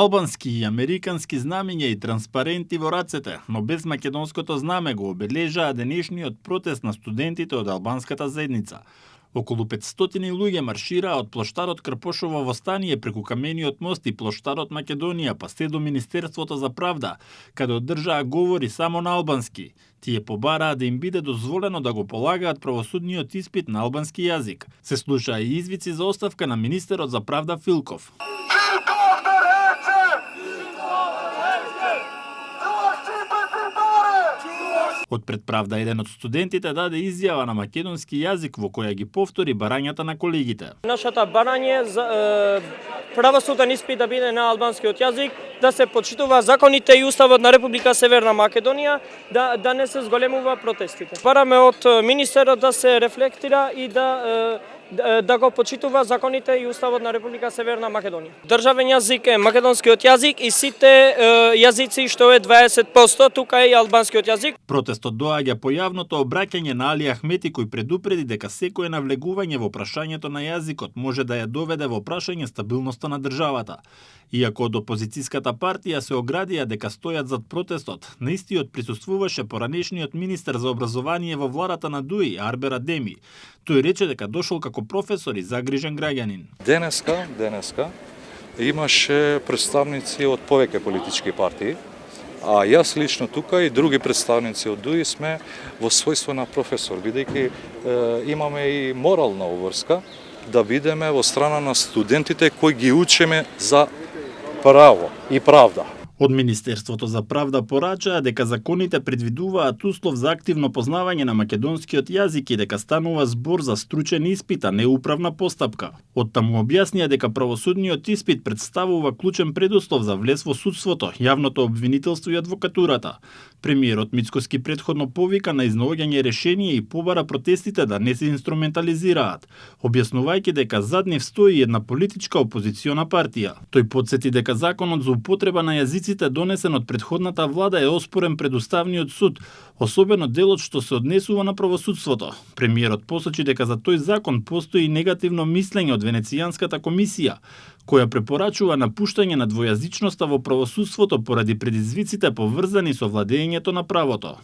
Албански и американски знамиња и транспаренти во рацете, но без македонското знаме го обележаа денешниот протест на студентите од албанската заедница. Околу 500 луѓе маршираа од плоштадот Крпошово Востание преку Камениот мост и плоштадот Македонија па се до Министерството за правда, каде одржаа говори само на албански. Тие побараа да им биде дозволено да го полагаат правосудниот испит на албански јазик. Се слушаа и извици за оставка на министерот за правда Филков. Од пред правда еден од студентите даде изјава на македонски јазик во која ги повтори барањата на колегите. Нашата барање за правосуден испит да биде на албанскиот јазик, да се почитува законите и уставот на Република Северна Македонија, да не се зголемува протестите. Бараме од министерот да се рефлектира и да го почитува законите и уставот на Република Северна Македонија. Државен јазик е македонскиот јазик и сите јазици што е 20%, тука е и албанскиот јазик. Протестот доаѓа по јавното обраќање на Али Ахмети кој предупреди дека секое навлегување во прашањето на јазикот може да ја доведе во прашање стабилноста на државата. Иако од опозицијската партија се оградија дека стојат зад протестот, на истиот присуствуваше поранешниот министер за образование во владата на Дуи, Арбер Адеми. Тој рече дека дошол како професор и загрижен граѓанин. Денеска имаше представници од повеќе политички партии, а јас лично тука и други представници од ДУИ сме во својство на професор, бидејќи имаме и морална обврска да бидеме во страна на студентите кои ги учиме за право и правда. Од Министерството за правда порачаа дека законите предвидуваат услов за активно познавање на македонскиот јазик и дека станува збор за стручен испит, а не управна постапка. Оттаму објаснија дека правосудниот испит представува клучен предуслов за влез во судството, јавното обвинителство и адвокатурата. Премиерот Мицкоски претходно повика на изнаоѓање решение и побара протестите да не се инструментализираат, објаснувајќи дека зад нив стои една политичка опозициона партија. Тој потсети дека законот за употреба на јазиците донесен од претходната влада е оспорен пред Уставниот суд, особено делот што се однесува на правосудството. Премиерот посочи дека за тој закон постои негативно мислење од Венецијанската комисија, која препорачува напуштање на двојазичноста во правосудството поради предизвиците поврзани со владењето на правото.